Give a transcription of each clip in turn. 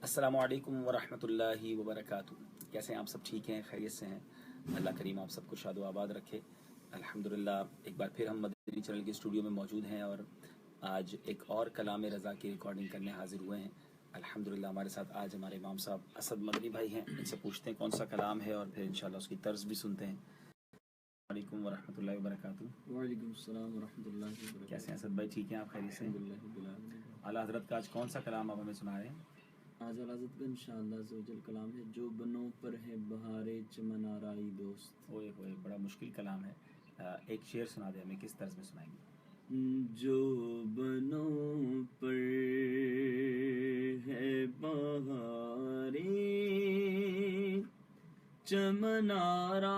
अस्सलामु अलैकुम वरहमतुल्लाहि वबरकातुहू। कैसे हैं आप सब? ठीक हैं, खैरियत से हैं? अल्लाह करीम आप सबको शाद व आबाद रखे। अल्हम्दुलिल्लाह एक बार फिर हम मदनी चैनल के स्टूडियो में मौजूद हैं और आज एक और कलाम रज़ा की रिकॉर्डिंग करने हाजिर हुए हैं। अल्हम्दुलिल्लाह हमारे साथ आज हमारे इमाम साहब असद मदनी भाई हैं। इनसे पूछते हैं कौन सा कलाम है और फिर इंशाल्लाह उसकी तर्ज भी सुनते हैं। वालेकुम वरहमतुल्लाहि वबरकातुहू। वालेकुम सलाम वरहमतुल्लाहि वबरकातुहू। कैसे हैं असद भाई? ठीक हैं आप? खैरियत से हैं? आला हज़रत का आज कौन सा कलाम आप हमें सुना रहे हैं? आज हज़रत का इंशाअल्लाह ज़ोजल कलाम है, जो बनों पर है बहारे चमन आराई दोस्त। ओए होए, बड़ा मुश्किल कलाम है। एक शेर सुना दे हमें, किस तर्ज में सुनाएंगे? जो बनों पर है बहारे चमन आराई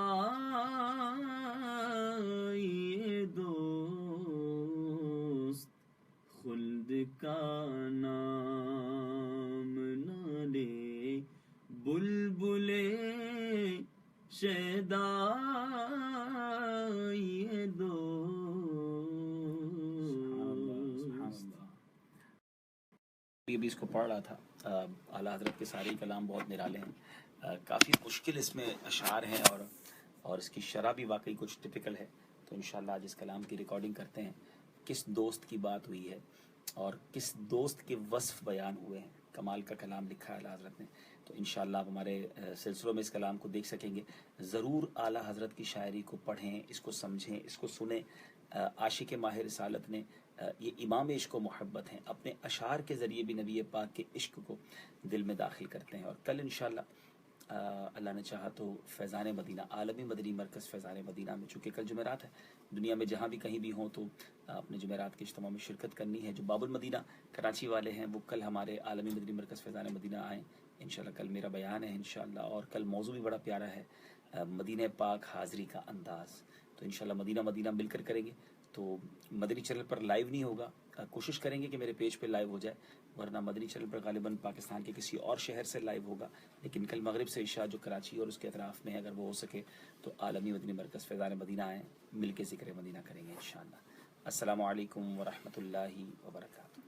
दोस्त, खुल्द का नाम न ले बुलबुले शैदा ये दोस्त। अभी इसको पढ़ रहा था। आला हज़रत के सारे ही कलाम बहुत निराले हैं। काफ़ी मुश्किल इसमें अशार हैं और इसकी शरह भी वाकई कुछ टिपिकल है। तो इंशाल्लाह आज इस कलाम की रिकॉर्डिंग करते हैं। किस दोस्त की बात हुई है और किस दोस्त के वस्फ बयान हुए हैं। कमाल का कलाम लिखा है आला हज़रत ने। तो इंशाल्लाह आप हमारे सिलसिलों में इस कलाम को देख सकेंगे। ज़रूर आला हज़रत की शायरी को पढ़ें, इसको समझें, इसको सुने। आशिक माह रिसालत ने ये इमाम इश्क व मोहब्बत हैं, अपने अशार के ज़रिए भी नबी पाक के इश्क को दिल में दाखिल करते हैं। और कल इंशाल्लाह अल्लाह ने चाहा तो फैज़ान मदीना, आलमी मदनी मरकज़ फैज़ान मदीना में, चूँकि कल जुमेरात है, दुनिया में जहाँ भी कहीं भी हों तो अपने जुमेरात के इज्तिमा में शिरकत करनी है। जो बाबुल मदीना कराची वाले हैं वो कल हमारे आलमी मदनी मरकज़ फैज़ान मदीना आएँ इंशाल्लाह। कल मेरा बयान है इंशाल्लाह और कल मौजू भी बड़ा प्यारा है, मदीना पाक हाज़री का अंदाज़। तो इंशाल्लाह मदीना मदीना मिलकर करेंगे। तो मदनी चैनल पर लाइव नहीं होगा, कोशिश करेंगे कि मेरे पेज पे लाइव हो जाए, वरना मदनी चैनल पर गालिबन पाकिस्तान के किसी और शहर से लाइव होगा। लेकिन कल मगरिब से इशा जो कराची और उसके अतराफ़ में है, अगर वो हो सके तो आलमी मदनी मरकज़ फैज़ान मदीना आएँ, मिल के ज़िक्र मदीना करेंगे इंशाअल्लाह। अस्सलामु अलैकुम वरहमतुल्लाहि वबरकातुहू।